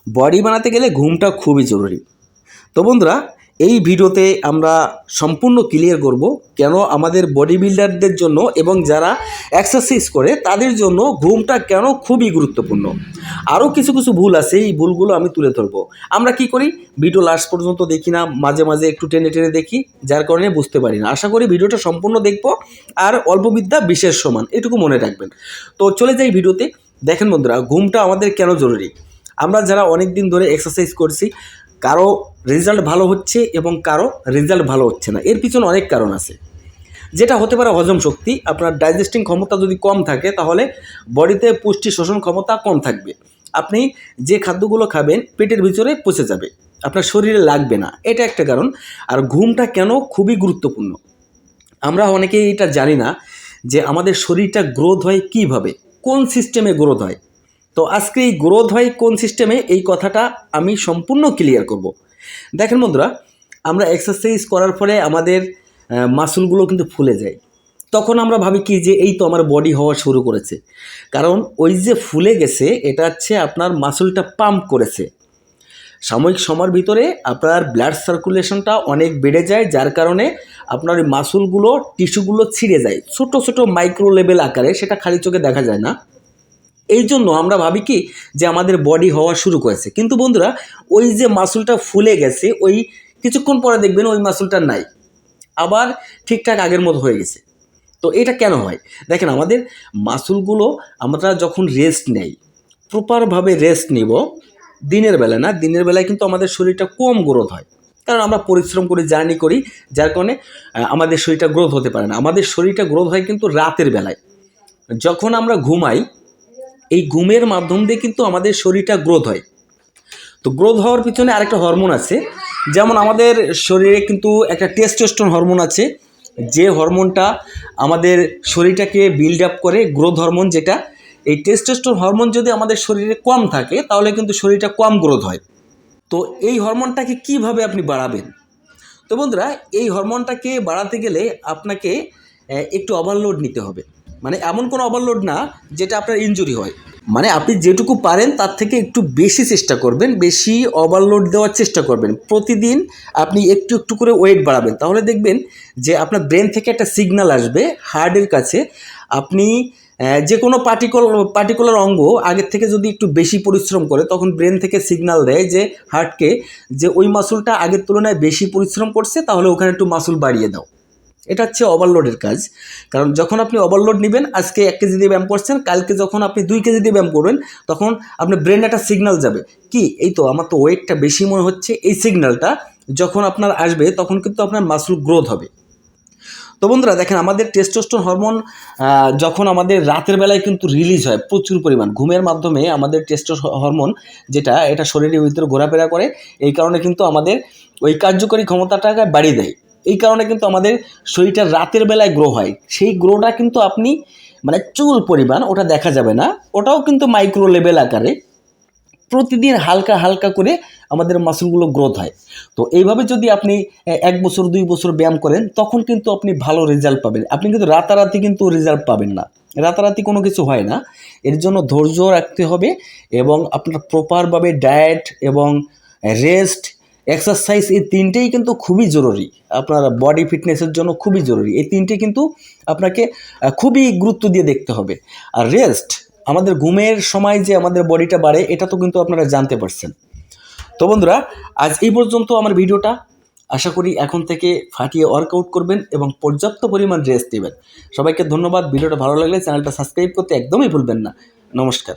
Body বানাতে গেলে ঘুমটা খুবই জরুরি। তো বন্ধুরা, এই ভিডিওতে আমরা সম্পূর্ণ ক্লিয়ার করব কেন আমাদের বডি বিল্ডারদের জন্য এবং যারা এক্সারসাইজ করে তাদের জন্য ঘুমটা কেন খুবই গুরুত্বপূর্ণ। আরও কিছু কিছু ভুল আছে, এই ভুলগুলো আমি তুলে ধরবো। আমরা কি করি, ভিডিও লাস্ট পর্যন্ত দেখি না, মাঝে মাঝে একটু টেনে টেনে দেখি, যার কারণে বুঝতে পারি না। আশা করি ভিডিওটা সম্পূর্ণ দেখবো, আর অল্প বিদ্যা বিশেষ সমান, এটুকু মনে রাখবেন। তো চলে যাই ভিডিওতে। দেখেন বন্ধুরা, ঘুমটা আমাদের কেন জরুরি। আমরা যারা অনেক দিন ধরে এক্সারসাইজ করছি, কারো রেজাল্ট ভালো হচ্ছে এবং কারো রেজাল্ট ভালো হচ্ছে না। এর পিছনে অনেক কারণ আছে, যেটা হতে পারে হজম শক্তি। আপনার ডাইজেস্টিং ক্ষমতা যদি কম থাকে তাহলে বডিতে পুষ্টি শোষণ ক্ষমতা কম থাকবে। আপনি যে খাদ্যগুলো খাবেন পেটের ভিতরে পচে যাবে, আপনার শরীরে লাগবে না, এটা একটা কারণ। আর ঘুমটা কেন খুবই গুরুত্বপূর্ণ, আমরা অনেকেই এটা জানি না যে আমাদের শরীরটা গ্রোথ হয় কীভাবে, কোন সিস্টেমে গ্রোথ হয়। তো আজকে এই গ্রোথ হয় কোন সিস্টেমে, এই কথাটা আমি সম্পূর্ণ ক্লিয়ার করব। দেখেন বন্ধুরা, আমরা এক্সারসাইজ করার ফলে আমাদের মাসলগুলো কিন্তু ফুলে যায়। তখন আমরা ভাবি কি যে এই তো আমার বডি হওয়া শুরু করেছে, কারণ ওই যে ফুলে গেছে এটা হচ্ছে আপনার মাসলটা পাম্প করেছে। সাময়িক সময়ের ভিতরে আপনার ব্লাড সার্কুলেশনটা অনেক বেড়ে যায়, যার কারণে আপনার ওই মাসলগুলো টিস্যুগুলো ছিঁড়ে যায় ছোট ছোট মাইক্রো লেভেল আকারে, সেটা খালি চোখে দেখা যায় না। এই জন্য আমরা ভাবি কি যে আমাদের বডি হওয়া শুরু করেছে, কিন্তু বন্ধুরা ওই যে মাসলটা ফুলে গেছে ওই কিছুক্ষণ পরে দেখবেন ওই মাসলটা নাই, আবার ঠিকঠাক আগের মতো হয়ে গেছে। তো এটা কেন হয়? দেখেন, আমাদের মাসলগুলো আমরা যখন রেস্ট নেই, প্রপারভাবে রেস্ট নিব, দিনের বেলা না, দিনের বেলায় কিন্তু আমাদের শরীরটা কম গ্রোথ হয়, কারণ আমরা পরিশ্রম করে জার্নি করি, যার কারণে আমাদের শরীরটা গ্রোথ হতে পারে না। আমাদের শরীরটা গ্রোথ হয় কিন্তু রাতের বেলায়, যখন আমরা ঘুমাই। এই ঘুমের মাধ্যম দিয়ে কিন্তু আমাদের শরীরটা গ্রোথ হয়। তো গ্রোথ হওয়ার পিছনে আরেকটা হরমোন আছে, যেমন আমাদের শরীরে কিন্তু একটা টেস্টোস্টেরন হরমোন আছে, যে হরমোনটা আমাদের শরীরটাকে বিল্ড আপ করে, গ্রোথ হরমোন যেটা। এই টেস্টোস্টেরন হরমোন যদি আমাদের শরীরে কম থাকে তাহলে কিন্তু শরীরটা কম গ্রোথ হয়। তো এই হরমোনটাকে কিভাবে আপনি বাড়াবেন? তো বন্ধুরা, এই হরমোনটাকে বাড়াতে গেলে আপনাকে একটু ওভারলোড নিতে হবে। মানে এমন কোনো ওভারলোড না যেটা আপনার ইনজুরি হয়, মানে আপনি যেটুকু পারেন তার থেকে একটু বেশি চেষ্টা করবেন, বেশি ওভারলোড দেওয়ার চেষ্টা করবেন। প্রতিদিন আপনি একটু একটু করে ওয়েট বাড়াবেন, তাহলে দেখবেন যে আপনার ব্রেন থেকে একটা সিগন্যাল আসবে হার্টের কাছে। আপনি যে কোনো পার্টিকুলার অঙ্গ আগের থেকে যদি একটু বেশি পরিশ্রম করে, তখন ব্রেন থেকে সিগন্যাল দেয় যে হার্টকে, যে ওই মাসুলটা আগের তুলনায় বেশি পরিশ্রম করছে, তাহলে ওখানে একটু মাসুল বাড়িয়ে দাও। এটা হচ্ছে ওভারলোডের কাজ। কারণ যখন আপনি ওভারলোড নেবেন, আজকে 1 কেজি দিয়ে ব্যায়াম করছেন, কালকে যখন আপনি 2 কেজি দিয়ে ব্যায়াম করবেন, তখন আপনার ব্রেনে একটা সিগন্যাল যাবে, কি এই তো আমার তো ওয়েটটা বেশি মনে হচ্ছে। এই সিগন্যালটা যখন আপনার আসবে তখন কিন্তু আপনার মাসল গ্রোথ হবে। তো বন্ধুরা দেখেন, আমাদের টেস্টোস্টেরন হরমোন যখন আমাদের রাতের বেলায় কিন্তু রিলিজ হয় প্রচুর পরিমাণ, ঘুমের মাধ্যমে আমাদের টেস্টোস্টেরন হরমোন যেটা, এটা শরীরের ভিতরে ঘোরাফেরা করে। এই কারণে কিন্তু আমাদের ওই কার্যকরী ক্ষমতাটাকে বাড়িয়ে দেয়। এই কারণে কিন্তু আমাদের শরীরটা রাতের বেলায় গ্রো হয়। সেই গ্রোটা কিন্তু আপনি মানে চুল পরিমাণ ওটা দেখা যাবে না, ওটাও কিন্তু মাইক্রো লেভেল আকারে প্রতিদিন হালকা হালকা করে আমাদের মাসলগুলো গ্রোথ হয়। তো এইভাবে যদি আপনি 1 বছর 2 বছর ব্যায়াম করেন, তখন কিন্তু আপনি ভালো রেজাল্ট পাবেন। আপনি কিন্তু রাতারাতি কিন্তু রেজাল্ট পাবেন না, রাতারাতি কোনো কিছু হয় না। এর জন্য ধৈর্য রাখতে হবে এবং আপনার প্রপারভাবে ডায়েট এবং রেস্ট, এক্সারসাইজ, এই তিনটেই কিন্তু খুবই জরুরি। আপনার বডি ফিটনেসের জন্য খুবই জরুরি। এই তিনটে কিন্তু আপনাকে খুবই গুরুত্ব দিয়ে দেখতে হবে। আর রেস্ট, আমাদের ঘুমের সময় যে আমাদের বডিটা বাড়ে, এটা তো কিন্তু আপনারা জানতে পারছেন। তো বন্ধুরা, আজ এই পর্যন্ত আমার ভিডিওটা। আশা করি এখন থেকে ফাটিয়ে ওয়ার্কআউট করবেন এবং পর্যাপ্ত পরিমাণ রেস্ট নেবেন। সবাইকে ধন্যবাদ। ভিডিওটা ভালো লাগলে চ্যানেলটা সাবস্ক্রাইব করতে একদমই ভুলবেন না। নমস্কার।